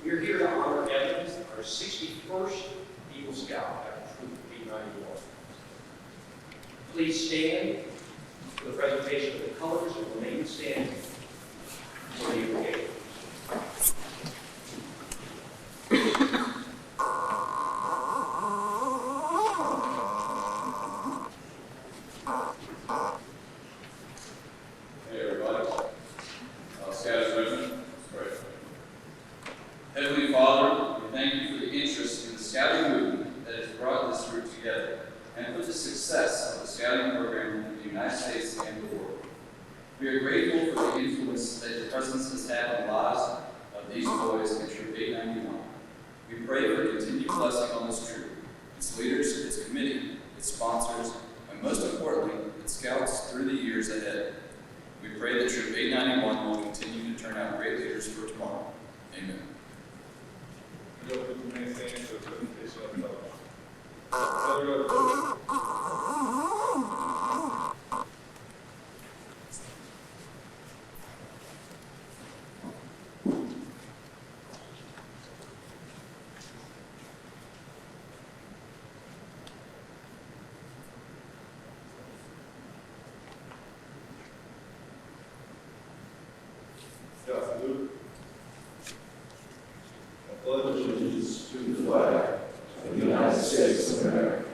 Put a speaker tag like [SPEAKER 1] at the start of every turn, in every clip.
[SPEAKER 1] We're here to honor Evans, our 61st Eagle Scout after Troop 891. Please stand for the presentation of the colors and remain standing for the occasion.
[SPEAKER 2] Hey everybody, Scouts Regiment, pray. Heavenly Father, we thank you for the interest in the scouting movement that has brought this group together, and for the success of the scouting program in the United States and the world. We are grateful for the influence that your presence has had on the lives of these boys in Troop 891. We pray for continued blessing on this troop, its leaders, its committee, its sponsors, and most importantly, its scouts through the years ahead. We pray that Troop 891 will continue to turn out great leaders for tomorrow. Amen.
[SPEAKER 3] Salute. I pledge allegiance to the flag of the United States of America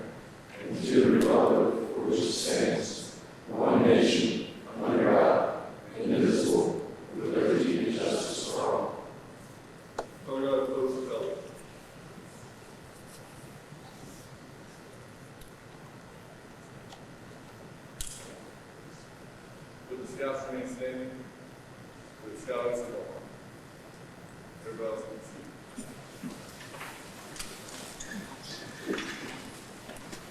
[SPEAKER 3] and to the republic for which it stands, one nation, under God, indivisible, with liberty and justice for all. Would the Scouts remain standing? With Scouts and all. Everybody else can see.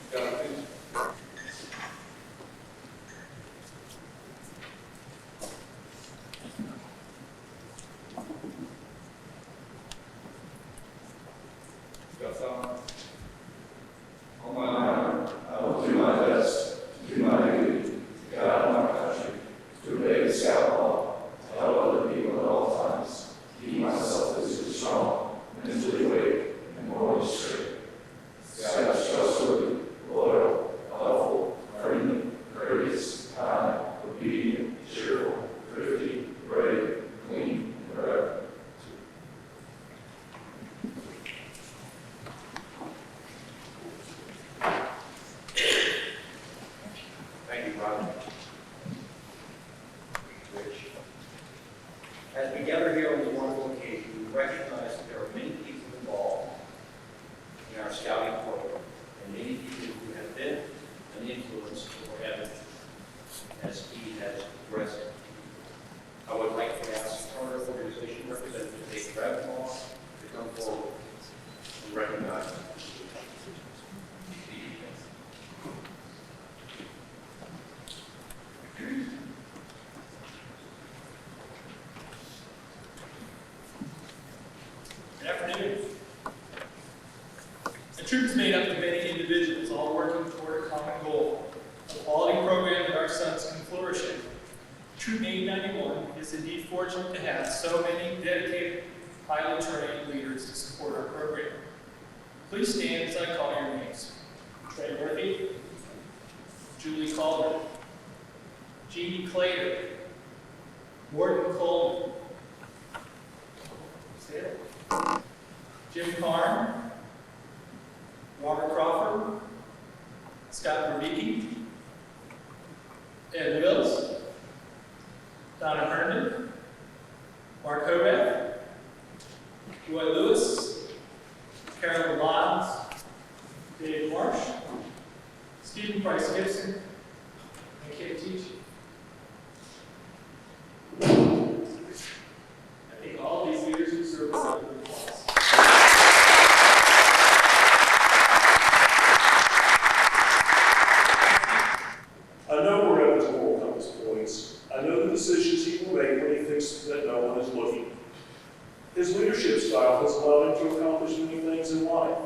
[SPEAKER 3] Scout, please. Scout silence. On my honor, I will do my best to do my duty to God and my country, to obey the Scout law, to help other people at all times, keep myself physically strong, mentally awake, and morally straight. Scouts trustworthy, loyal, helpful, friendly, courteous, kind, obedient, cheerful, thrifty, brave, clean, and reverent.
[SPEAKER 1] Thank you, Roger. Rich. As we gather here on this wonderful occasion, we recognize that there are many people involved in our scouting program, and many people who have been an influence for Evans as he has progressed. I would like to ask our organization representative, Dave Bradlaugh, to come forward and recognize him.
[SPEAKER 4] Good afternoon. The troop is made up of many individuals, all working toward a common goal, a quality program that our sons can flourish in. Troop 891 is indeed fortunate to have so many dedicated, highly trained leaders to support our program. Please stand as I call your names. Trey Murphy, Julie Calder, Jeannie Clater, Morton Coleman, Jim Carn, Robert Crawford, Scott Verbicki, Ed Wills, Donna Herndon, Mark Hobath, Roy Lewis, Carolyn Lyons, Dave Marsh, Stephen Price Gibson, and Kate Teach. I think all these leaders who serve us have good applause.
[SPEAKER 5] I know where Evans will come his points. I know the decisions he will make when he thinks that no one is looking. His leadership style has allowed him to accomplish many things in life,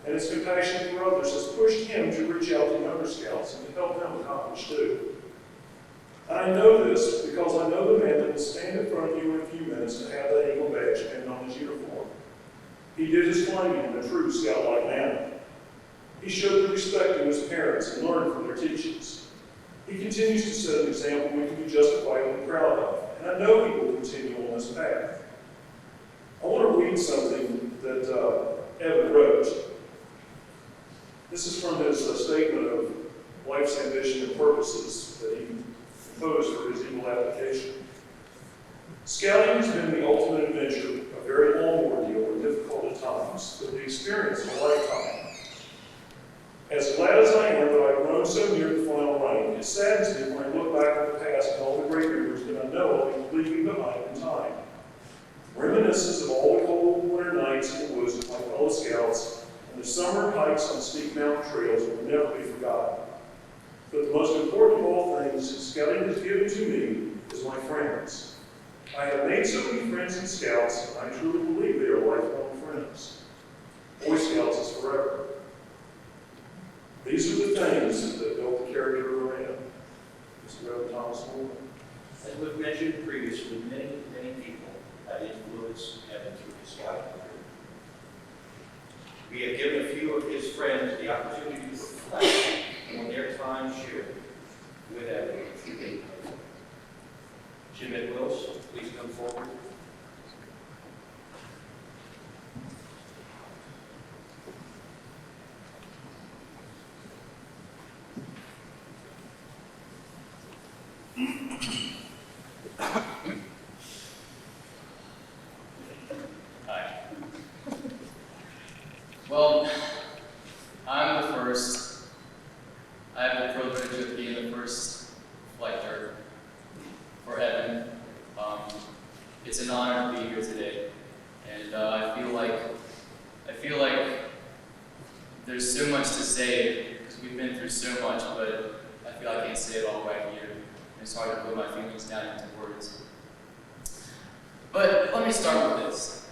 [SPEAKER 5] and his compassion for others has pushed him to reach out to younger scouts and to help them accomplish too. And I know this because I know the man that will stand in front of you in a few minutes to have that Eagle badge pinned on his uniform. He did his climbing in a true scout-like manner. He showed the respect to his parents and learned from their teachings. He continues to set an example we can be justifiably proud of, and I know he will continue on this path. I want to read something that Evan wrote. This is from his statement of life's ambition and purposes that he proposed for his Eagle application. Scouting has been the ultimate adventure, a very long ordeal and difficult at times, but the experience of a lifetime. As glad as I am that I've grown so near the final rank, it saddens me when I look back on the past and all the great years that I know I'll be leaving behind in time. Reminiscences of all the cold winter nights in the woods with my fellow scouts and the summer hikes on steep mountain trails will never be forgotten. But the most important of all things scouting has given to me is my friends. I have made so many friends in Scouts, and I truly believe they are lifelong friends. Boy Scouts is forever. These are the things that built the character of a man. Mr. Reverend Thomas Moore.
[SPEAKER 1] As we've mentioned previously, many people have influenced Evan through his scouting career. We have given a few of his friends the opportunity to reflect on their time shared with Evan. Jim and Wills, please come forward.
[SPEAKER 2] Hi. Well, I'm the first. I have the privilege of being the first reflector for Evan. It's an honor to be here today, and I feel like there's so much to say because we've been through so much, but I feel I can't say it all right here. It's hard to put my feelings down into words. But let me start with this.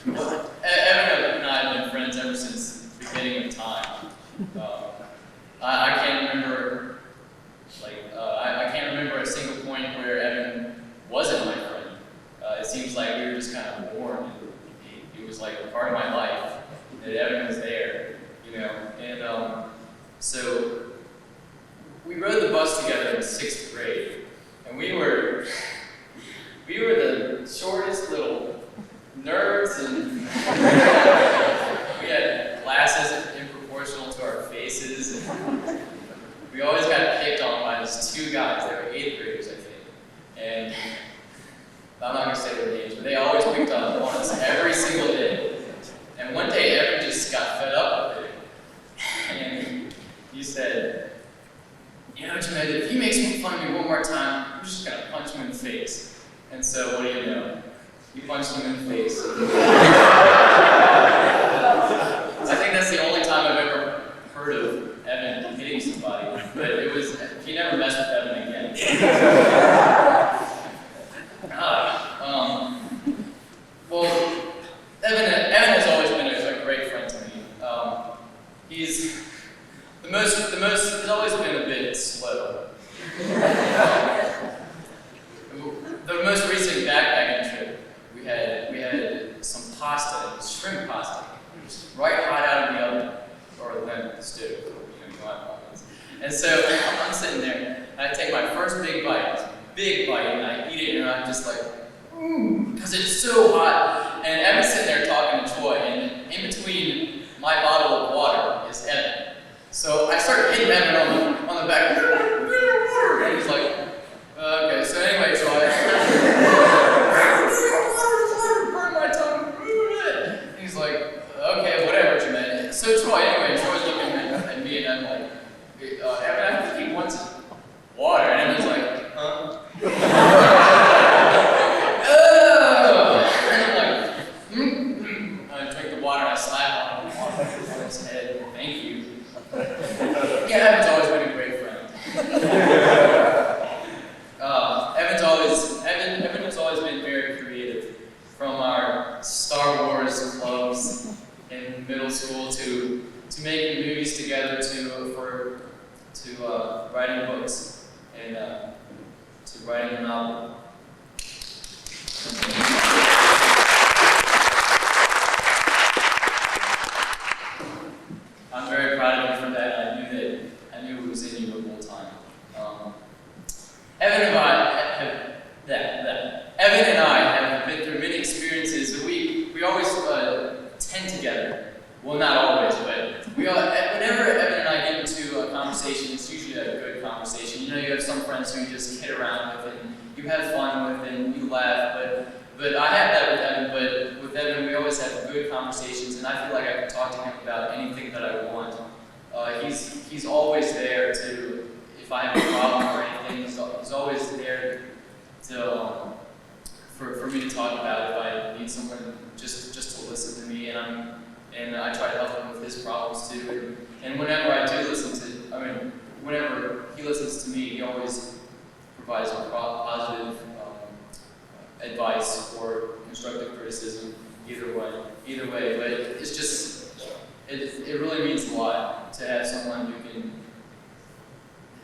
[SPEAKER 2] Evan and I have been friends ever since the beginning of time. I can't remember, I can't remember a single point where Evan wasn't my friend. It seems like we were just kind of born. And he was like a part of my life. That Evan was there, you know. And so we rode the bus together in 6th grade, and we were the shortest little nerds, and we had glasses proportional to our faces. And we always got picked on by these 2 guys. They were 8th graders, I think. And I'm not going to say their names, but they always picked on us every single day. And one day, Evan just got fed up with it. And he said, "You know, Jim, if he makes fun of me one more time, I'm just going to punch him in the face." And so, what do you know? He punched him in the face. I think that's the only time I've ever heard of Evan hitting somebody, but he never messed with Evan again. Well, Evan has always been a great friend to me. He's always been a bit slow. The most recent backpacking trip, we had some pasta, shrimp pasta. It was right hot out of the oven, or the stove, you know how it is. And so I'm sitting there, and I take my first big bite, and I eat it, and I'm just like, because it's so hot. And Evan's sitting there talking to Troy, and in between my bottle of water is Evan. So I start hitting Evan on the back, and he's like, okay, so anyway, Troy, burn my tongue. And he's like, okay, whatever, Jermaine. So Troy, anyway, Troy's looking at me, and I'm like, Evan, I think he wants water. And Evan's like, huh? I drink the water, I slap on his head. Thank you. Yeah, Evan's always been a great friend. Evan has always been very creative. From our Star Wars clubs in middle school to making movies together to writing books and to writing a novel.
[SPEAKER 6] good conversations, and I feel like I can talk to him about anything that I want. He's always there to, if I have a problem or anything, he's always there to for me to talk about if I need someone just to listen to me, and I try to help him with his problems too. And whenever I do whenever he listens to me, he always provides positive advice or constructive criticism, either way. But it's just, it really means a lot to have someone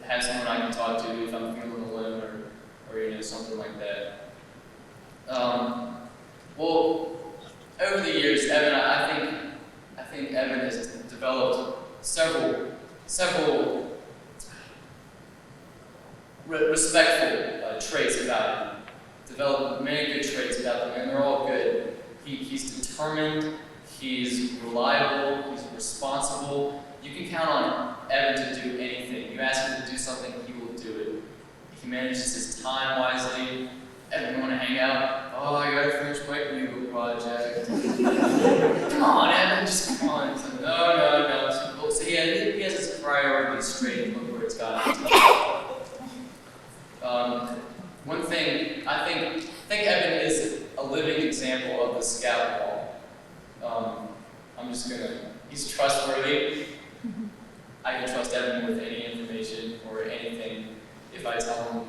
[SPEAKER 6] I can talk to if I'm feeling alone or something like that. Well, over the years, Evan, I think Evan has developed several respectful traits about him. Developed many good traits about him, and they're all good. He's determined, he's reliable, he's responsible. You can count on Evan to do anything. You ask him to do something, he will do it. He manages his time wisely. Evan, you want to hang out? Oh, I gotta finish my legal project. Come on, Evan, just come on. So, no. So he has his priorities straight and look where it's got him. One thing, I think Evan is a living example of the scout ball. He's trustworthy. I can trust Evan with any information or anything. If I tell him,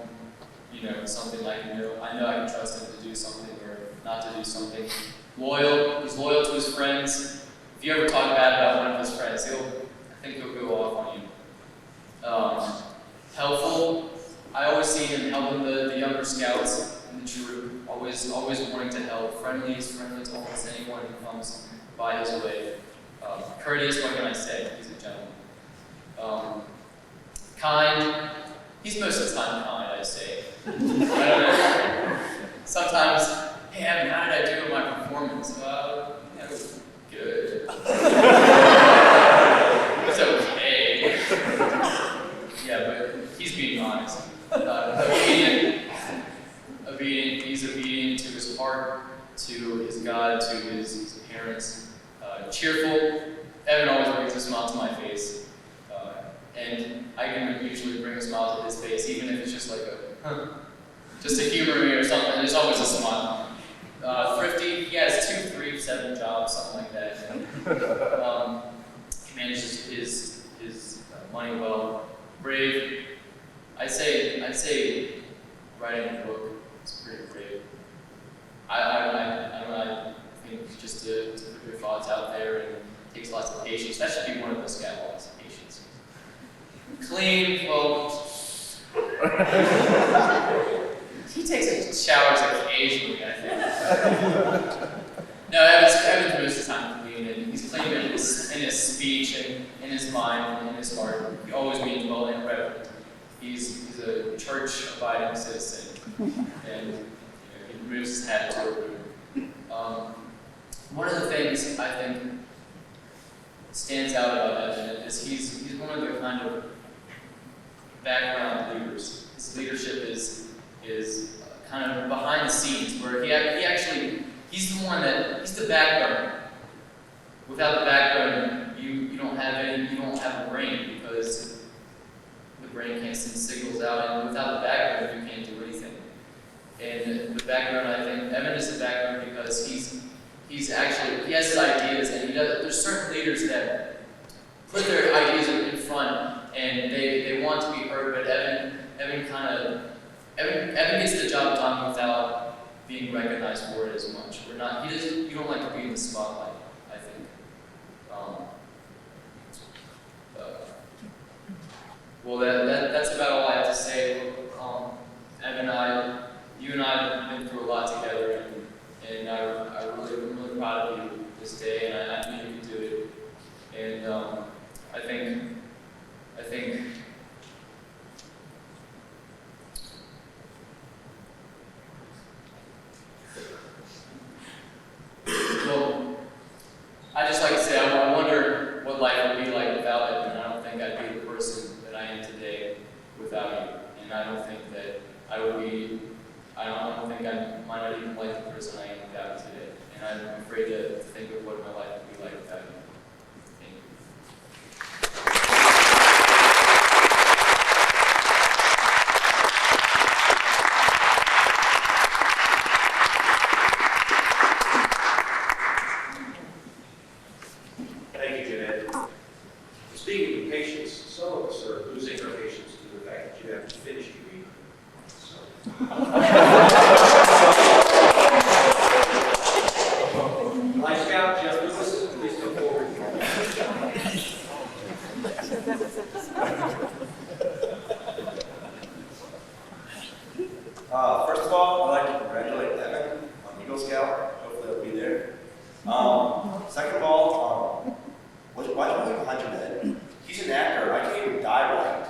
[SPEAKER 6] something like, I know I can trust him to do something or not to do something. Loyal, he's loyal to his friends. If you ever talk bad about one of his friends, I think he'll go off on you. Helpful, I always see him helping the younger scouts in the troop, always wanting to help. Friendly, he's friendly to almost anyone who comes by his way. Courteous, what can I say? He's a gentleman. Kind, he's most of the time kind, I'd say. I don't know. Sometimes, hey Evan, how did I do in my performance? That was good. It's okay. Yeah, but he's being honest. Obedient, he's obedient to his heart, to his God, to his parents. Cheerful, Evan always brings a smile to my face. And I can usually bring a smile to his face, even if it's just like just to humor me or something. There's always a smile. Thrifty, he has 2, 3, 7 jobs, something like that. He manages his money well. Brave, I'd say writing a book is pretty brave. I think just to put your thoughts out there, and it takes lots of patience. That should be one of the scout laws, patience. Clean, well, he takes showers occasionally, I think. No, Evan's most of the time clean, and he's clean in his speech and in his mind and in his heart. He always means well and reverent. He's a church-abiding citizen, and he removes his hat to a room. One of the things I think stands out about Evan is he's one of the kind of background leaders. His leadership is kind of behind the scenes, where he's the backbone. Without the backbone, you don't have a brain, because the brain can't send signals out, and without the backbone, you can't do anything. And the backbone, I think, Evan is the backbone because he has his ideas, and there's certain leaders that put their ideas in front, and they want to be heard, but Evan gets the job done without being recognized for it as much. You don't like to be in the spotlight, I think. Well, that's about all I have to say. Evan you and I have been through a lot together, and I'm really proud of you this day, and I knew you could do it. And I think well, I just like to say I wonder what life would be like without Evan. I don't think I'd be the person that I am today without you, and I don't think that I would be. I don't think I might not even like the person I am without you today. And I'm afraid to think of what my life would be like without him. Thank you.
[SPEAKER 1] Thank you, Jeanette. Speaking of patience, some of us are losing our patience due to the fact that you haven't finished your reading. High Scout Jeff Lewis, please come forward.
[SPEAKER 3] First of all, I'd like to congratulate Evan on Eagle Scout. Hopefully he'll be there. Second of all, why'd you put him behind your head? He's an actor. I can't even die right.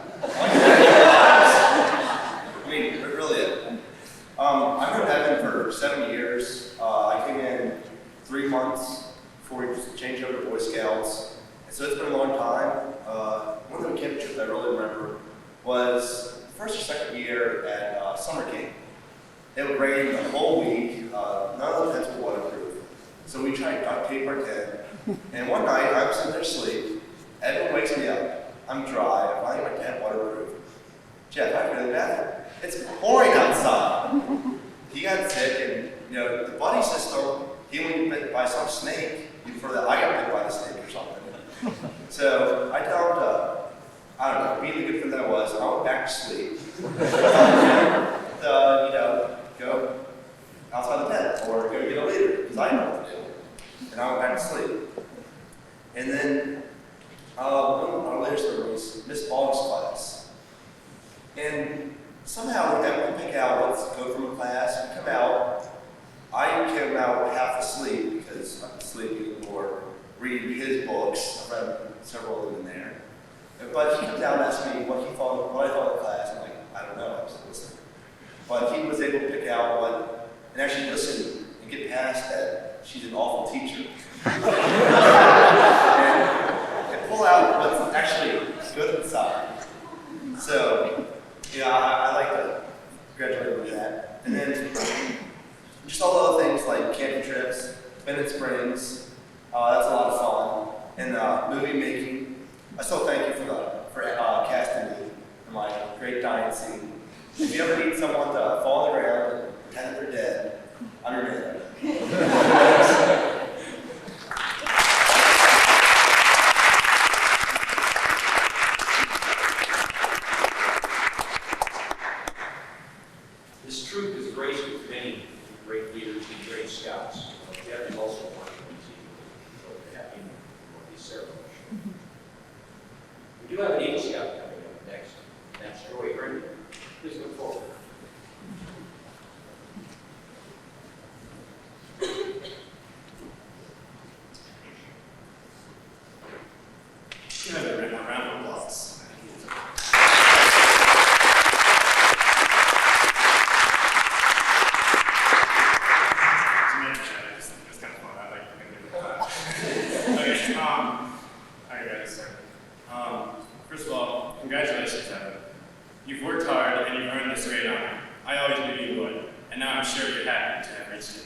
[SPEAKER 3] I mean, it really is. I've known Evan for 7 years. I came in 3 months before he changed over to Boy Scouts. And so it's been a long time. One of the camp trips I really remember was the first or second year at summer camp. It would rain the whole week. None of the tents were waterproof. So we tried to duct tape our tent. And one night, I was sitting there asleep. Evan wakes me up. I'm dry. I'm finding my tent waterproof. Jeff, I have to go to the bathroom. It's pouring outside. He got sick, and the buddy system, he went bit by some snake before that. I got bit by the snake or something. So I tell him to, I don't know, being the good friend that I was, I went back to sleep. Go outside the tent or go get a leader, because I know what to do. And I went back to sleep. And then one of our later stories, Miss Boggs' class. And somehow we have to pick out what's go from a class and come out. I came out half asleep because I'm sleeping or reading his books. I've read several of them in there. But he comes out and asks me what I thought of the class. I'm like, I don't know, I was listening. But he was able to pick out what, and actually listen and get past that she's an awful teacher. and pull out what's actually good inside. So, I like to congratulate him with that. And then just all the other things like camping trips, Bennett Springs, that's a lot of fun. And movie making. I still thank you for casting me in my great dying scene. If you ever need someone to fall on the ground and pretend that they're dead, I'm your man.
[SPEAKER 1] This troop is graced with many great leaders and great scouts. Jeff is also one of them, so happy for these ceremonies. We do have an Eagle Scout coming up next. That's Joy Green. Please come forward.
[SPEAKER 7] A round of applause. It's kind of fun. I like to okay, all right, guys. First of all, congratulations, Evan. You've worked hard and you've earned this great honor. I always knew you would, and now I'm sure you're happy to have reached it.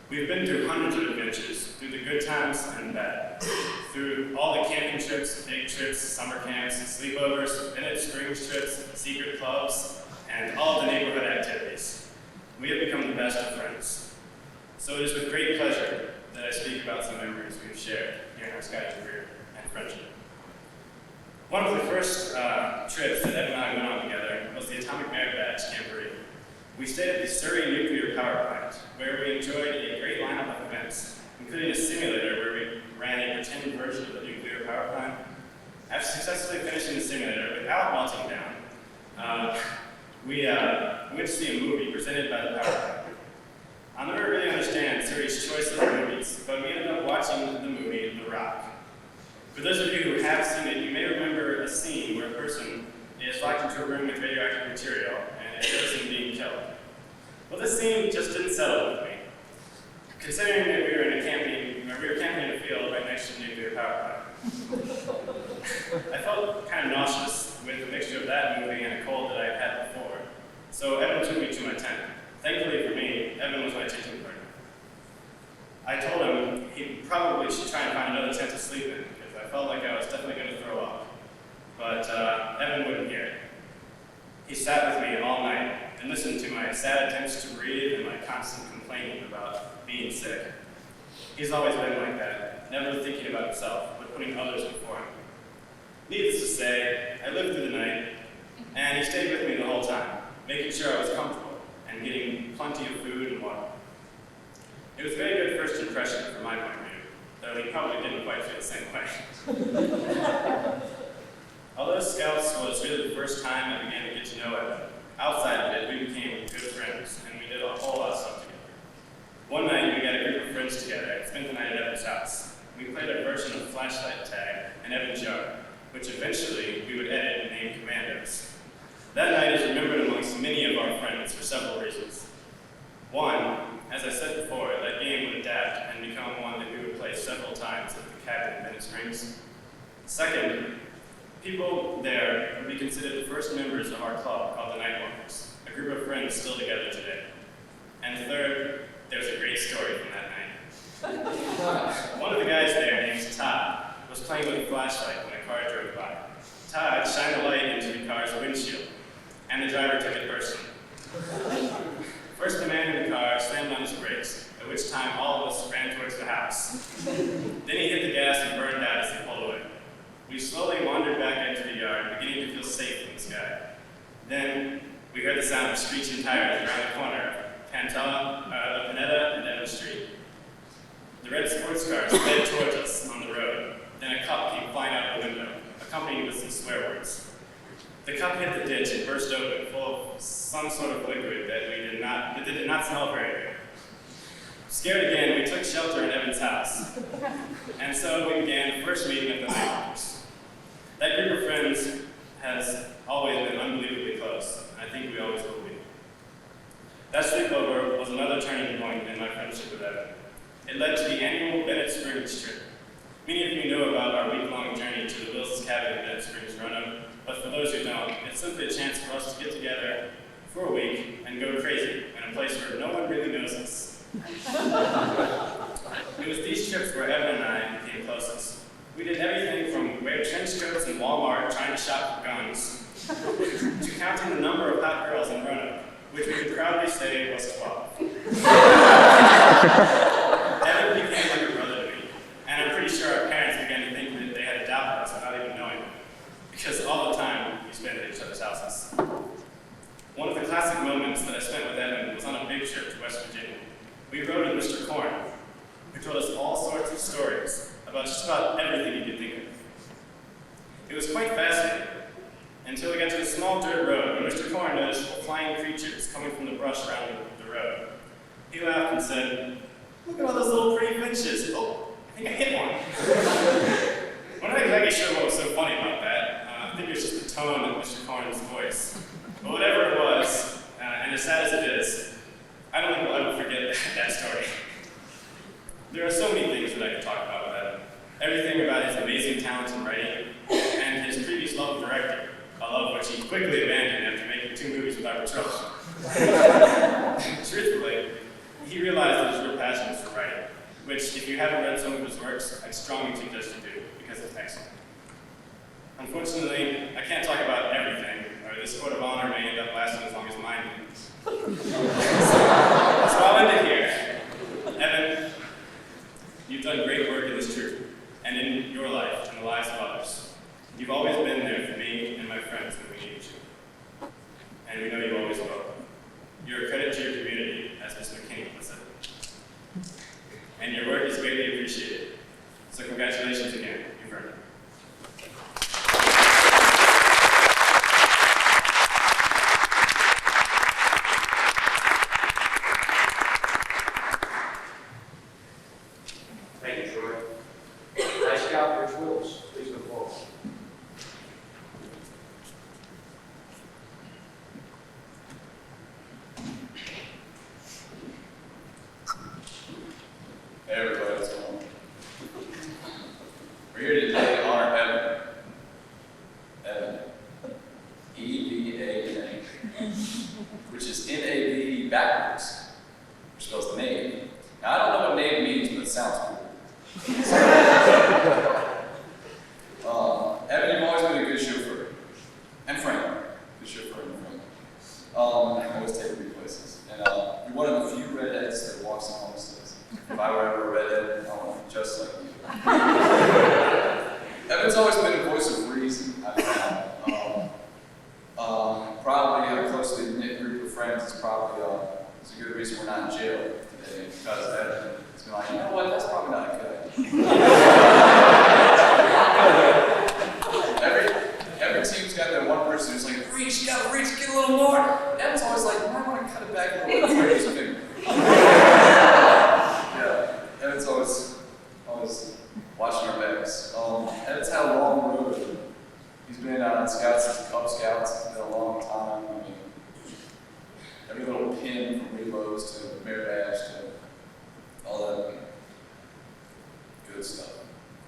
[SPEAKER 7] We've been through hundreds of adventures, through the good times and bad, through all the camping trips, big trips, summer camps, sleepovers, Bennett Springs trips, secret clubs, and all of the neighborhood activities. We have become the best of friends. So it is with great pleasure that I speak about some memories we've shared here in our Scouting career and friendship. One of the first trips that Ed and I went on together was the Atomic Merit Badge Camporee. We stayed at the Surrey Nuclear Power Plant, where we enjoyed a great lineup of events, including a simulator where we ran a pretend version of the nuclear power plant. After successfully finishing the simulator without melting down, we went to see a movie presented by the power plant. I'll never really understand Surrey's choice of movies, but we ended up watching the movie The Rock. For those of you who have seen it, you may remember a scene where a person is locked into a room with radioactive material and it shows him being killed. Well, this scene just didn't settle with me. Considering that we were camping in a field right next to the nuclear power plant. I felt kind of nauseous with a mixture of that movie and a cold that I had had before. So Evan took me to my tent. Thankfully for me, Evan was my ticking partner. I told him he probably should try and find another tent to sleep in, because I felt like I was definitely going to throw up. But Evan wouldn't hear it. He sat with me all night and listened to my sad attempts to breathe and my constant complaining about being sick. He's always been like that, never thinking about himself, but putting others before him. Needless to say, I lived through the night, and he stayed with me the whole time, making sure I was comfortable and getting plenty of food and water. It was a very good first impression from my point of view, though he probably didn't quite feel the same way. Although Scouts was really the first time I began to get to know Evan, outside of it, we became good friends, and we did a whole lot of stuff together. One night, we got a group of friends together and spent the night at Evan's house. We played a version of flashlight tag and Evan's yard, which eventually we would edit and name Commandos. That night is remembered amongst many of our friends for several reasons. One, as I said before, that game would adapt and become one that we would play several times at the cabin in Bennett Springs. Second, people there would be considered the first members of our club called the Nightwalkers, a group of friends still together today. And third, there's a great story from that night. One of the guys there, named Todd, was playing with a flashlight when a car drove by. Todd shined a light into the car's windshield, and the driver took it personally. First, the man in the car slammed on his brakes, at which time all of us ran towards the house. Then he hit the gas and burned out as he pulled away. We slowly wandered back into the yard, beginning to feel safe in the sky. Then, we heard the sound of screeching tires around the corner of Panetta and Evans Street. The red sports car sped towards us on the road. Then a cup came flying out the window, accompanied with some swear words. The cup hit the ditch and burst open, full of some sort of liquid that did not smell very good. Scared again, we took shelter in Evan's house. And so we began the first meeting of the Nightwalkers. That group of friends has always been unbelievably close, and I think we always will be. That sleepover was another turning point in my friendship with Evan. It led to the annual Bennett Springs trip. Many of you know about our week-long journey to the Wills' cabin in Bennett Springs, Roanoke, but for those who don't, it's simply a chance for us to get together for a week and go crazy in a place where no one really knows us. It was these trips where Evan and I became closest. We did everything from wear trench coats in Walmart trying to shop for guns, to counting the number of hot girls in Roanoke, which we could proudly say was 12. Evan became like a brother to me, and I'm pretty sure our parents began to think that they had adopted us without even knowing it, because all the time we spent at each other's houses. One of the classic moments that I spent with Evan was on a big trip to West Virginia. We rode with Mr. Korn, who told us all sorts of stories about just about everything you could think of. It was quite fascinating, until we got to a small dirt road when Mr. Korn noticed flying creatures coming from the brush around the road. He laughed and said, "Look at all those little pretty finches. Oh, I think I hit one." We're not exactly sure what was so funny about that. I think it was just the tone of Mr. Korn's voice. But whatever it was, and as sad as it is, I don't think we'll ever forget that story. There are so many things that I could talk about with Evan. Everything about his amazing talent in writing, and his previous love of directing, a love which he quickly abandoned after making 2 movies with our patrol. Truthfully, he realized that his real passion was for writing, which, if you haven't read some of his works, I'd strongly suggest you do, because it's excellent. Unfortunately, I can't talk about everything, or this court of honor may end up lasting as long as mine did. So I'll end it here. Evan, you've done great work in this church, and in your life, and the lives of others. You've always been there for me and my friends when we needed you. And we know you always will. You're a credit to your community, as Mr. McKinney puts it. And your work is greatly appreciated. So congratulations again. You've earned it.
[SPEAKER 1] Thank you, Troy. High Scout Rich Wills, please come forward.
[SPEAKER 2] Hey everybody, what's going on? We're here today to honor Evan. Evan. E-V-A-N, which is N-A-V backwards, which spells name. Now I don't know what name means, but it sounds cool. Evan, you've always been a good chauffeur and friend. Good chauffeur and friend. Always taking me places. And you're one of the few redheads that walks on homesteads. If I were ever a redhead, I want to be just like you. Evan's always been a voice of reason, I've found. Probably a closely knit group of friends is probably it's a good reason we're not in jail today, because Evan has been like, you know what, that's probably not a good idea. Every team's got that one person who's like, reach, you gotta reach, get a little more. Evan's always like, I want to cut it back a little bit. His finger. Yeah, Evan's always watching our backs. Evan's had a long road. He's been Scouts since Cub Scouts. It's been a long time. I mean, every little pin from reloads to merit badge to all that good stuff.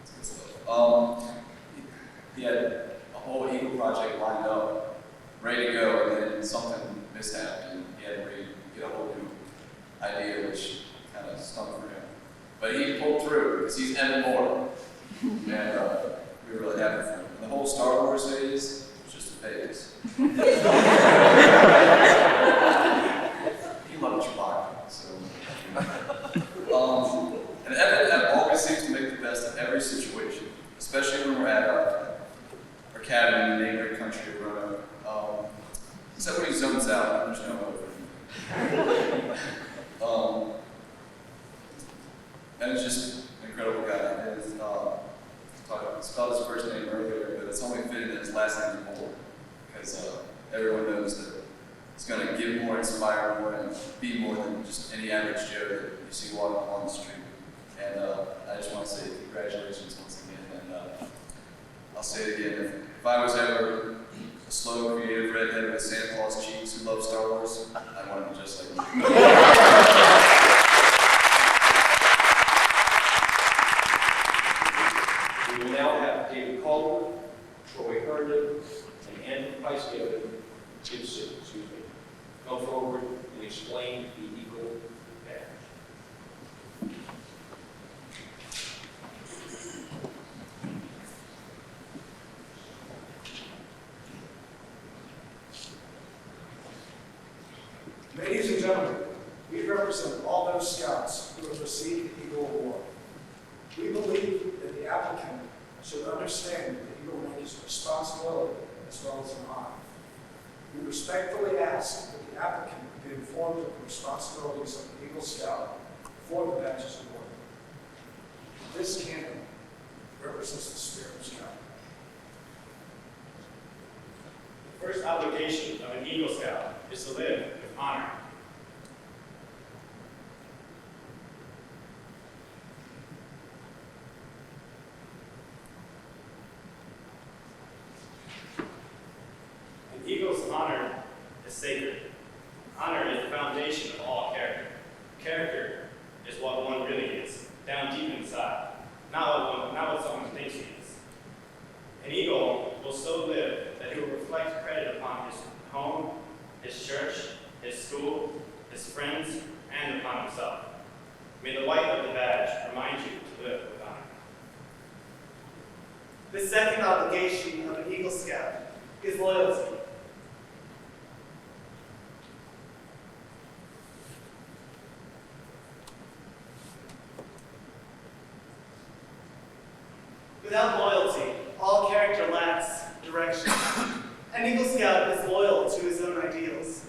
[SPEAKER 2] It's good stuff. He had a whole Eagle project lined up, ready to go, and then something mishapped, and he had to get a whole new idea, which kind of stunk for him. But he pulled through because he's Evan Moore, and we were really happy for him. And the whole Star Wars phase was just a phase. He loved Chewbacca, so. And Evan always seems to make the best of every situation, especially when we're at our cabin in the neighboring country of Roanoke. Except when he zones out, there's no hope for him. And it's just an incredible guy. I spelled his first name earlier, but it's only fitting that his last name is Moore, because everyone knows that it's going to give more, inspire more, and be more than just any average Joe that you see walking along the street. And I just want to say congratulations once again, and I'll say it again, if I was ever a slow, creative redhead with Santa Claus cheeks who loves Star Wars, I want him just like you.
[SPEAKER 1] We will now have David Calder, Troy Herndon, and Andrew Picegiven come forward and explain the Eagle badge.
[SPEAKER 8] Ladies and gentlemen, we represent all those Scouts who have received the Eagle Award. We believe that the applicant should understand that the Eagle rank is a responsibility as well as an honor. We respectfully ask that the applicant be informed of the responsibilities of the Eagle Scout before the badge is awarded. This candidate represents the spirit of Scout.
[SPEAKER 7] The first obligation of an Eagle Scout is to live with honor. An Eagle's honor is sacred. Honor is the foundation of all character. Character is what one really is, down deep inside, not what someone thinks he is. An eagle will so live that he will reflect credit upon his home, his church, his school, his friends, and upon himself. May the white of the badge remind you to live with honor.
[SPEAKER 9] The second obligation of an Eagle Scout is loyalty. Without loyalty, all character lacks direction. An Eagle Scout is loyal to his own ideals.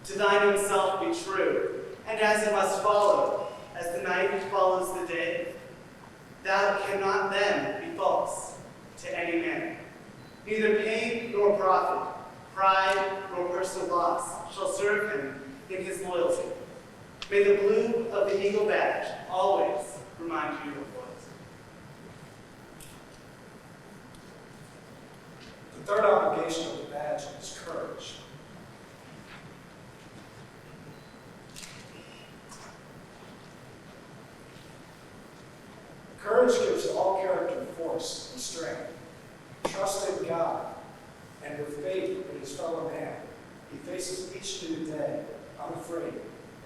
[SPEAKER 9] To thine own self be true, and as it must follow, as the night follows the day, thou cannot then be false to any man. Neither pain nor profit, pride nor personal loss shall serve him in his loyalty. May the blue of the Eagle badge always remind you of loyalty.
[SPEAKER 8] The third obligation of the badge is courage. Courage gives all character force and strength. Trust in God and with faith in his fellow man, he faces each new day unafraid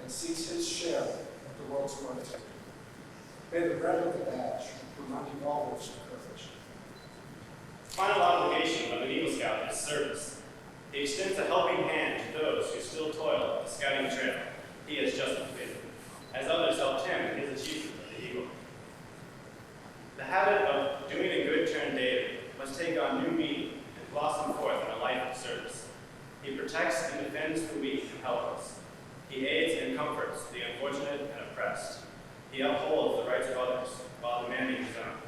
[SPEAKER 8] and seeks his share of the world's wonders. May the red of the badge remind you always of courage.
[SPEAKER 7] Final obligation of an Eagle Scout is service. He extends a helping hand to those who still toil the scouting trail he has just completed, as others helped him in his achievement of the Eagle. The habit of doing a good turn daily must take on new meaning and blossom forth in a life of service. He protects and defends the weak and helpless. He aids and comforts the unfortunate and oppressed. He upholds the rights of others while demanding his own.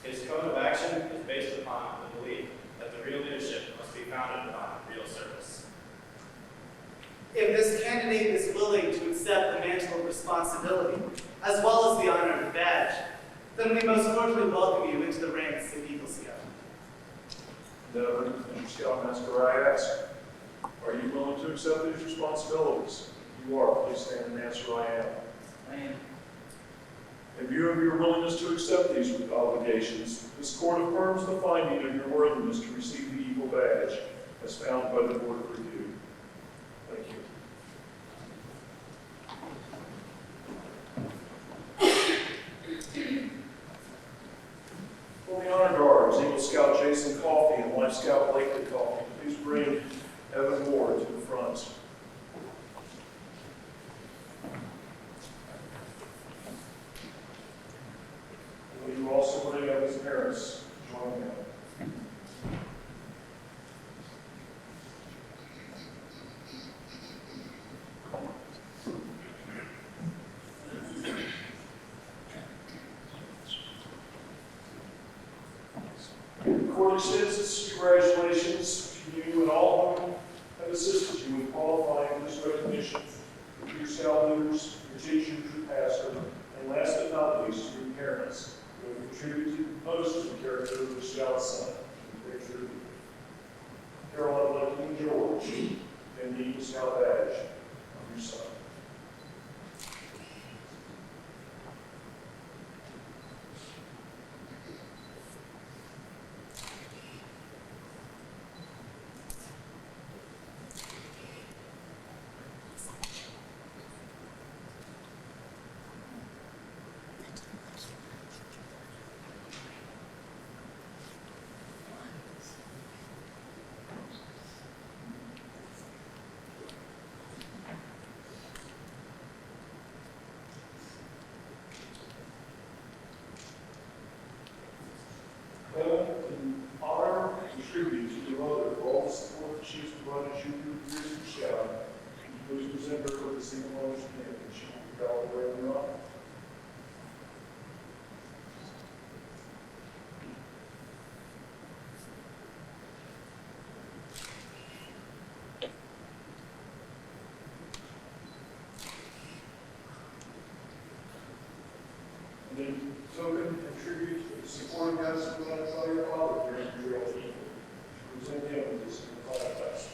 [SPEAKER 7] His code of action is based upon the belief that the real leadership must be founded upon real service.
[SPEAKER 9] If this candidate is willing to accept the mantle of responsibility, as well as the honor of the badge, then we most cordially welcome you into the ranks of Eagle Scout.
[SPEAKER 5] Gentlemen, Mr. Scoutmaster, I ask, are you willing to accept these responsibilities? If you are, please stand and answer, I am.
[SPEAKER 6] I am.
[SPEAKER 5] In view of your willingness to accept these obligations, this court affirms the finding of your worthiness to receive the Eagle Badge as found by the Board of Review. Thank you. For the honor guards, Eagle Scout Jason Coffey and Life Scout Blakely Coffey, please bring Evan Ward to the front. Will you also bring up his parents to join them? The court extends its congratulations to you and all who have assisted you in qualifying for this recognition, your scout leaders, your teachers, your pastor, and last but not least, your parents, who have contributed most of the character of the scout son. Great tribute. Carol, I'd like you and George and the Eagle Scout badge of your son. In honor and tribute to your mother for all the support that she has provided you through the years of scouting, please present her with the single honors pin that she will be proud to wear in your honor. And in token and tribute to the supporting guys provided by your father during your real evil, present him with this flag vest.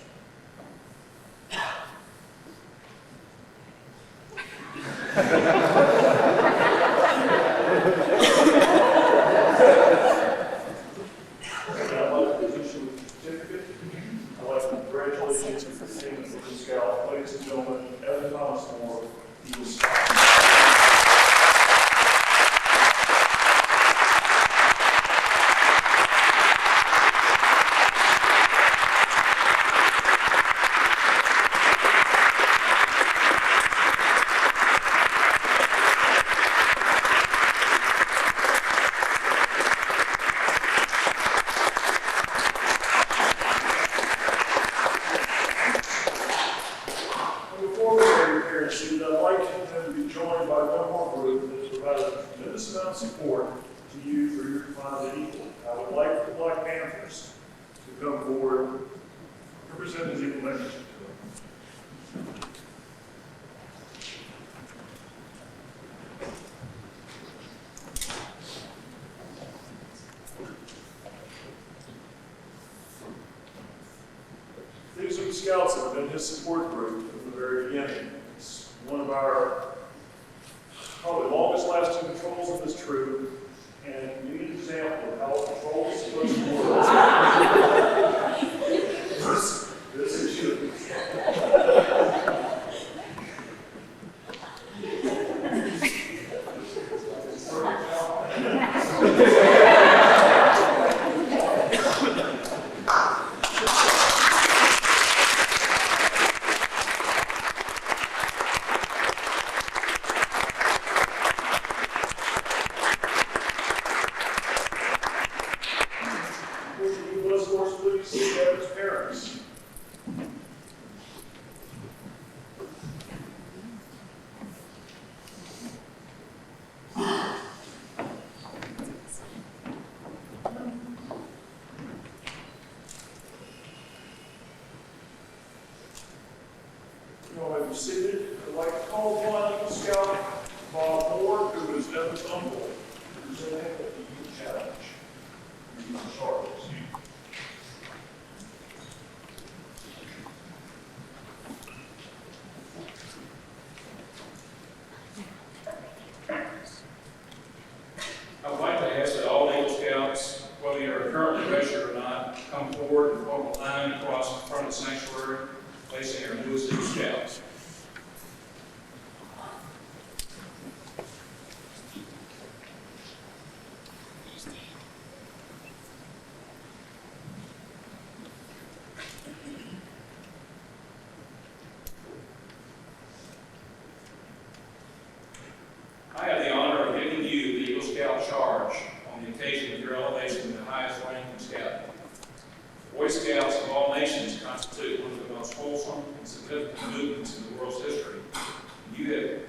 [SPEAKER 5] And I'd like to issue a certificate. I'd like to congratulate you for the team of the Scout. Ladies and gentlemen, Evan Thomas Moore, Eagle Scout. Before we have your parents seated, I'd like them to be joined by one more group that has provided a tremendous amount of support to you for your time at Eagle. I would like the Black Panthers to come forward, represent the Eagle membership to them. These are the Scouts that have been his support group from the very beginning. It's one of our probably longest lasting patrols of this troop, and you need an example of how a patrol is supposed to work. This is you. For Let's force please see Evan's parents. You all may be seated. I'd like to call upon Eagle Scout Bob Moore, who is Evan's uncle, presenting the youth challenge. You can start this.
[SPEAKER 10] I would like to ask that all Eagle Scouts, whether you're currently registered or not, come forward and form a line across the front of the sanctuary, facing our newest Eagle Scouts. I have the honor of giving you the Eagle Scout charge on the occasion of your elevation to the highest rank in Scout. Boy Scouts of all nations constitute one of the most wholesome and significant movements in the world's history. You have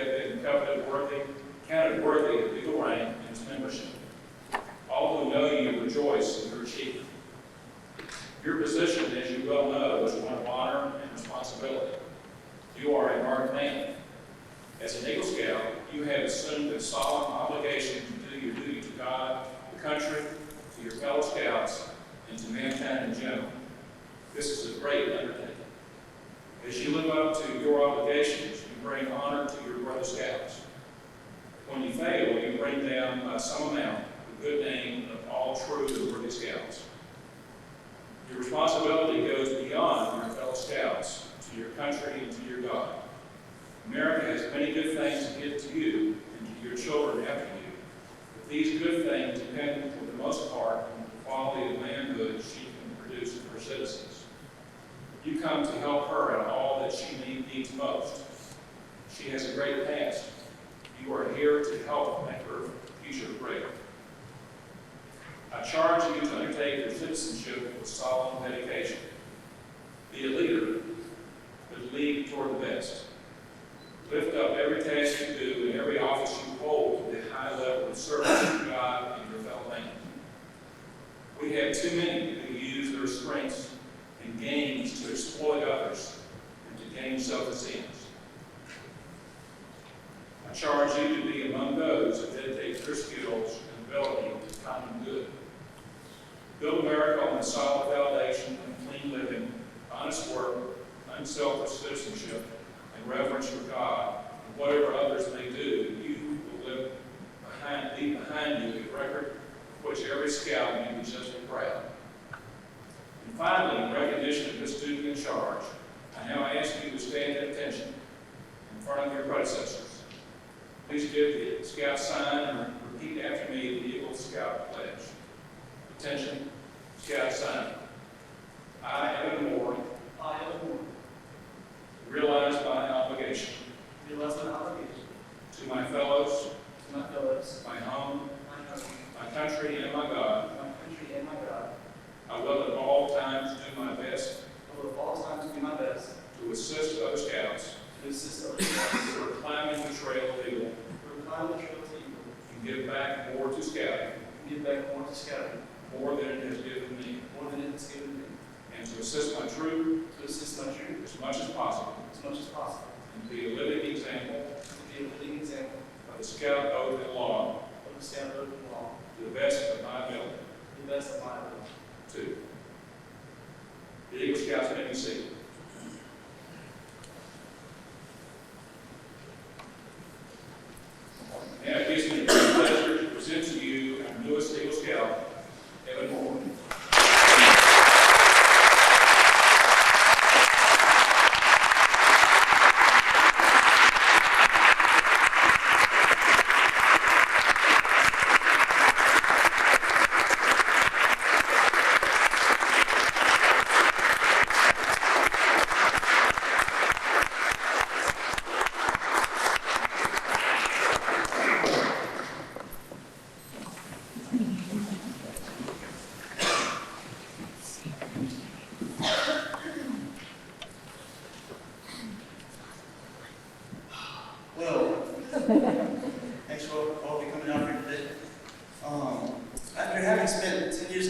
[SPEAKER 10] been counted worthy of Eagle rank and its membership. All who know you rejoice in your achievement. Your position, as you well know, is one of honor and responsibility. You are a marked man. As an Eagle Scout, you have assumed a solemn obligation to do your duty to God, the country, to your fellow Scouts, and to mankind in general. This is a great undertaking. As you live up to your obligations, you bring honor to your brother Scouts. When you fail, you bring down by some amount the good name of all true and worthy Scouts. Your responsibility goes beyond your fellow Scouts, to your country and to your God. America has many good things to give to you and to your children after you, but these good things depend for the most part on the quality of manhood she can produce in her citizens. You come to help her in all that she needs most. She has a great past. You are here to help make her future great. I charge you to undertake your citizenship with solemn dedication. Be a leader, but lead toward the best. Lift up every task you do and every office you hold to the high level of service to God and your fellow man. We have too many who use their strengths and gains to exploit others and to gain self-esteem. I charge you to be among those who dedicate their skills and ability to common good. Build America on the solid foundation of clean living, honest work, unselfish citizenship, and reverence for God. And whatever others may do, you will leave behind you a record of which every scout may be justly proud. And finally, in recognition of this duty and charge, I now ask you to stand at attention in front of your predecessors. Please give the Scout sign and repeat after me the Eagle Scout pledge. Attention, Scout sign. I, Evan Moore, realize my obligation to my fellows, my home, my country, and my God. I will at all times do my best to assist other Scouts who are climbing the trail of Eagle and give back more to Scouting more than it has given me, and to assist my troop as much as possible, and be a living example of the Scout oath and law to the best of my ability. Two. The Eagle Scouts may be seated. Now it gives me great pleasure to present to you our newest Eagle Scout, Evan Moore.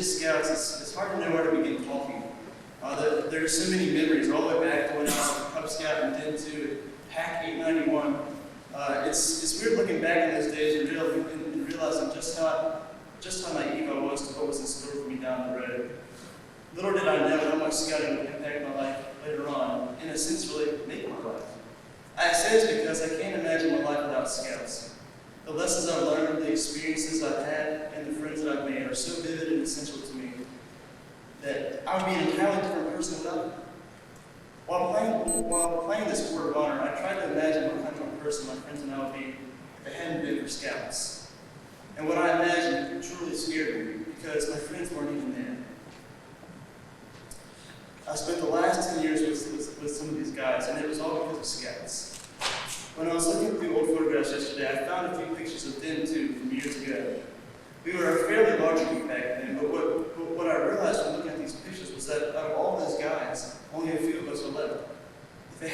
[SPEAKER 9] Scouts, it's hard to know where to begin talking. There are so many memories all the way back to when I was a Cub Scout and then to PAC 891. It's weird looking back in those days and realizing just how naive I was to what was in store for me down the road. Little did I know how much scouting would impact my life later on, in a sense really make my life. I say this because I can't imagine my life without Scouts. The lessons I've learned, the experiences I've had, and the friends that I've made are so vivid and essential to me that I would be an entirely different person without them. While playing this Word of Honor, I tried to imagine what kind of person my friends and I would be if it hadn't been for Scouts. And what I imagined truly scared me because my friends weren't even there. I spent the last 10 years with some of these guys, and it was all because of Scouts. When I was looking through old photographs yesterday, I found a few pictures of them too from years ago. We were a fairly large group back then, but what I realized when looking at these pictures was that out of all those guys, only a few of us are left. If it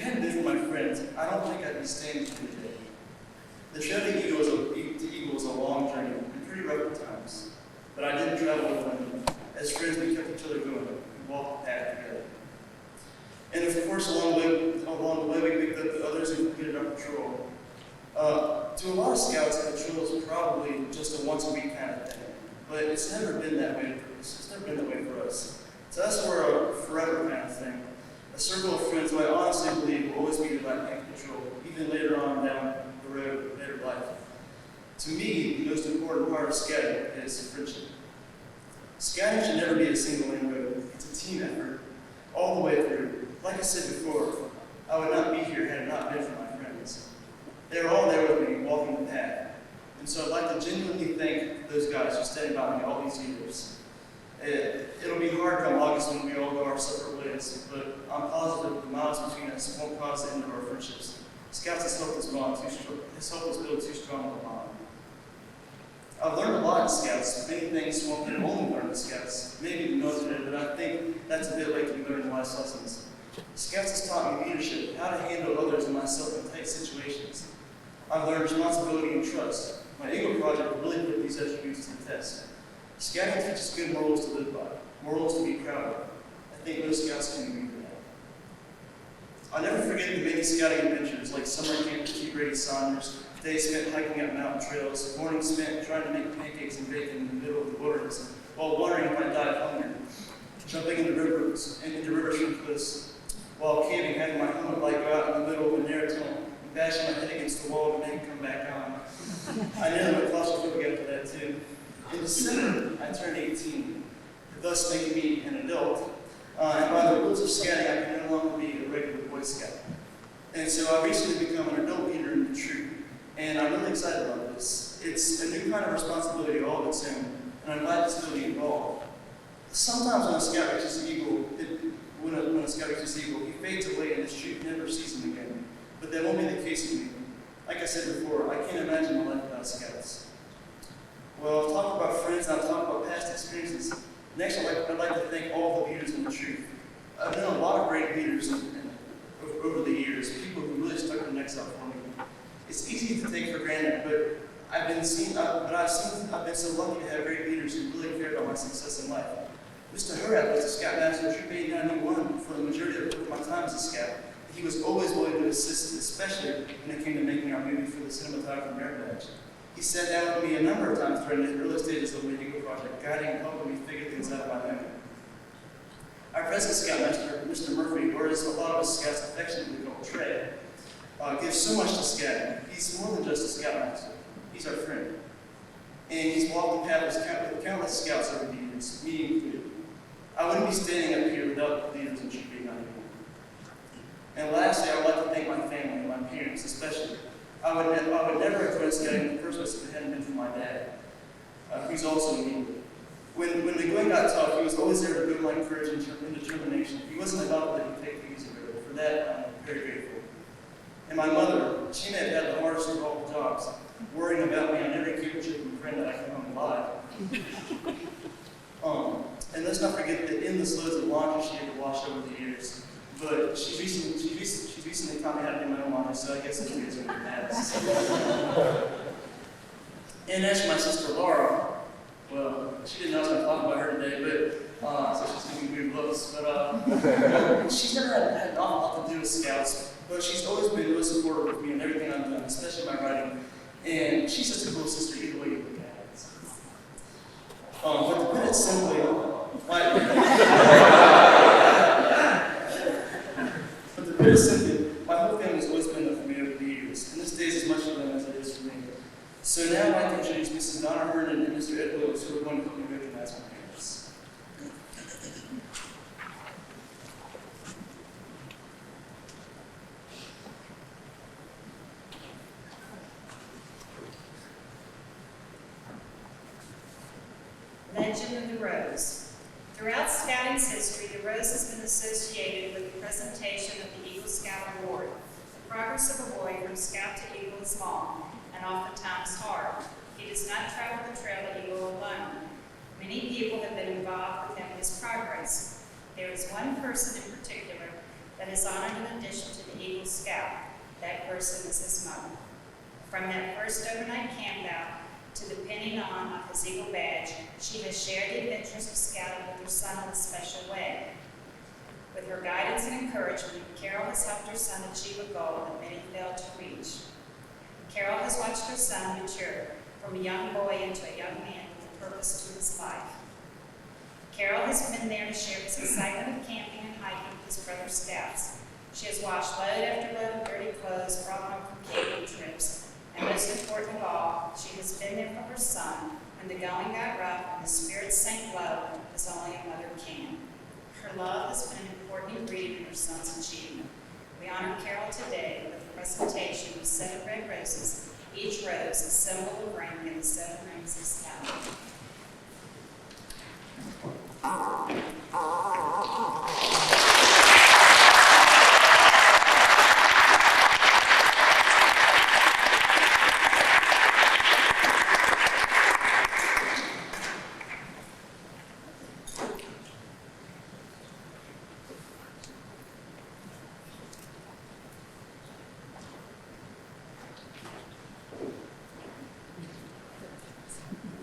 [SPEAKER 9] hadn't been for my friends, I don't think I'd be standing here today. The trail to Eagle was a long journey and pretty rough at times, but I didn't travel alone. As friends, we kept each other going. We walked the path together. And of course, along the way, we picked up the others who completed our patrol. To a lot of Scouts, a patrol is probably just a once-a-week kind of thing, but it's never been that way for us. It's never been that way for us. To us, we're a forever kind of thing. A circle of friends who I honestly believe will always be the Black Panther Patrol, even later on down the road, later life. To me, the most important part of scouting is friendship. Scouting should never be a single-lane road. It's a team effort, all the way through. Like I said before, I would not be here had it not been for my friends. They were all there with me, walking the path. And so I'd like to genuinely thank those guys for standing by me all these years. It'll be hard come August when we all go our separate ways, but I'm positive the miles between us won't cause the end of our friendships. Scouts has helped us build too strong of a bond. I've learned a lot in Scouts, many things one can only learn in Scouts, maybe the military, but I think that's a bit late to be learning life's lessons. Scouts has taught me leadership, how to handle others and myself in tight situations. I've learned responsibility and trust. My Eagle project really put these attributes to the test. Scouting teaches good morals to live by, morals to be proud of. I think most Scouts can agree with that. I'll never forget the many scouting adventures, like summer camp with T. Brady Saunders, days spent hiking up mountain trails, mornings spent trying to make pancakes and bacon in the middle of the wilderness, while wondering if I'd die of hunger, jumping into rivers from cliffs, while camping, having my helmet light go out in the middle of a narrow tunnel, and bashing my head against the wall to make it come back on. I nearly went claustrophobic after that too. In December, I turned 18, thus making me an adult. And by the rules of scouting, I can no longer be a regular Boy Scout. And so I recently become an adult leader in the troop, and I'm really excited about this. It's a new kind of responsibility all of its own, and I'm glad to still be involved. Sometimes when a scout reaches the eagle, he fades away and his troop never sees him again. But that won't be the case with me. Like I said before, I can't imagine my life without Scouts. Well, I've talked about friends, and I've talked about past experiences. Next, I'd like to thank all the leaders in the troop. I've known a lot of great leaders over the years, people who really stuck their necks out for me. It's easy to take for granted, but I've been so lucky to have great leaders who really cared about my success in life. Mr. Hurrah was a Scoutmaster of Troop 891 for the majority of my time as a Scout. He was always willing to assist, especially when it came to making our movie for the cinematographer merit badge. He sat down with me a number of times during the early stages of the Eagle project, guiding and helping me figure things out on my own. Our present Scoutmaster, Mr. Murphy, or as a lot of us Scouts affectionately call Trey, gives so much to scouting. He's more than just a Scoutmaster. He's our friend. And he's walked the path with countless Scouts over the years, me included. I wouldn't be standing up here without the leaders in Troop 891. And lastly, I would like to thank my family and my parents especially. I would never have joined scouting in the first place if it hadn't been for my dad, who's also an Eagle. When the going got tough, he was always there to build my courage and determination. He wasn't about to let me take things away. For that, I'm very grateful. And my mother, she may have had the hardest of all the jobs, worrying about me on every cable trip and friend that I come home alive. And let's not forget the endless loads of laundry she had to wash over the years. But she's recently taught me how to do my own laundry, so I guess that's reason for that. And as for my sister Laura,
[SPEAKER 6] Well, she didn't know I was going to talk about her today, but so she's giving me weird looks. But she's never had an awful lot to do with Scouts, but she's always been really supportive of me and everything I've done, especially my writing. And she's just a cool sister either way you look at it. But to put it simply, my whole family's always been there for me over the years, and this day is as much for them as it is for me. So now I'd like to introduce Mrs. Donna Herndon and Mr. Ed Williams, who are going to help me recognize my parents.
[SPEAKER 11] Legend of the Rose. Throughout Scouting's history, the rose has been associated with the presentation of the Eagle Scout Award. The progress of a boy from Scout to Eagle is long, and oftentimes hard. He does not travel the trail of Eagle alone. Many people have been involved with him in his progress. There is one person in particular that is honored in addition to the Eagle Scout. That person is his mother. From that first overnight campout to the pinning on of his Eagle badge, she has shared the adventures of scouting with her son in a special way. With her guidance and encouragement, Carol has helped her son achieve a goal that many failed to reach. Carol has watched her son mature from a young boy into a young man with a purpose to his life. Carol has been there to share his excitement of camping and hiking with his brother scouts. She has washed load after load of dirty clothes brought home from camping trips. And most important of all, she has been there for her son when the going got rough and the spirits sank low as only a mother can. Her love has been an important ingredient in her son's achievement. We honor Carol today with a presentation of 7 red roses, each rose a symbol of rank in the 7 ranks of scouting.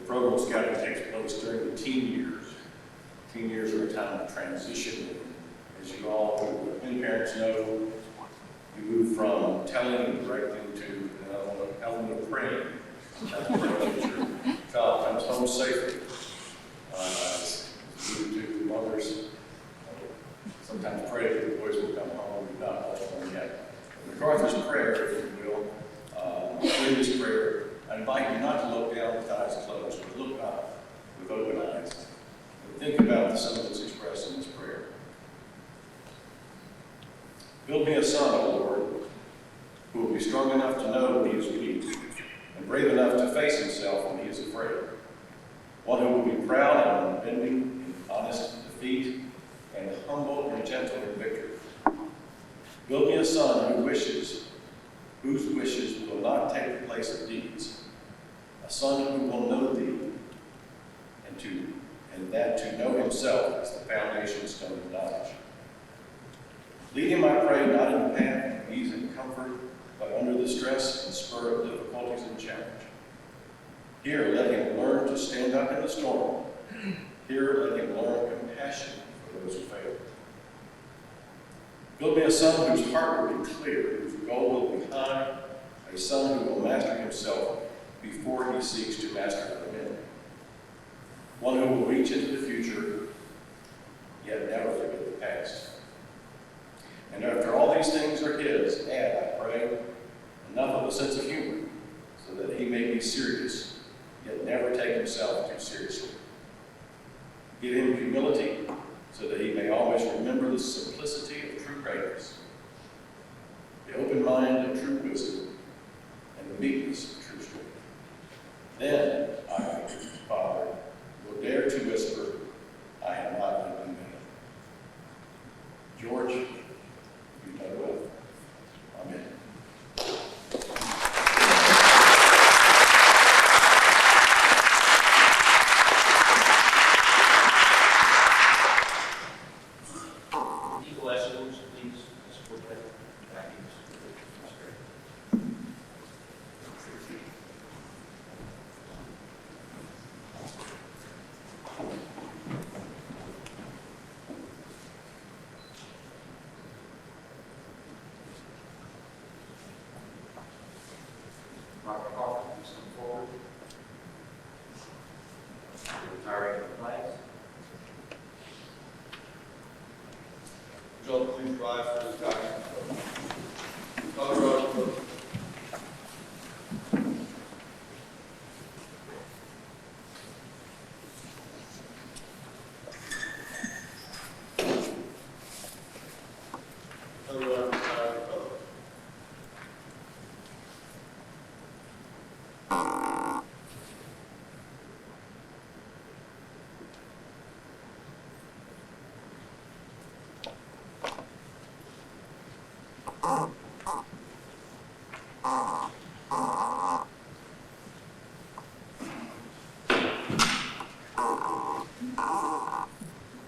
[SPEAKER 3] Program scouting takes place during the teen years. Teen years are a time of transition. As you all who have been parents know, you move from telling and directing to helping and praying. That's where your child comes home safely. You to mothers sometimes pray that the boys will come home. We've not lost one yet. MacArthur's prayer, if you will, in this prayer, I invite you not to look down with eyes closed, but look up with open eyes. And think about the sentiments expressed in this prayer. Build me a son, O Lord, who will be strong enough to know when he is weak, and brave enough to face himself when he is afraid. One who will be proud and unbending in honest defeat, and humble and gentle in victory. Build me a son whose wishes will not take the place of deeds. A son who will know thee, and that to know himself is the foundation stone of knowledge. Lead him, I pray, not in the path of ease and comfort, but under the stress and spur of difficulties and challenge. Here, let him learn to stand up in the storm. Here, let him learn compassion for those who fail. Build me a son whose heart will be clear, whose goal will be high, a son who will master himself before he seeks to master other men. One who will reach into the future, yet never forget the past. And after all these things are his, add, I pray, enough of a sense of humor so that he may be serious, yet never take himself too seriously. Give him humility so that he may always remember the simplicity of true greatness, the open mind of true wisdom, and the meekness of true strength. Then I, Father, will dare to whisper, I am not an man. George, you've done well. Amen.
[SPEAKER 1] Equal echelons, please, support that. Back in. That's great.
[SPEAKER 3] lives for this guy. Colorado.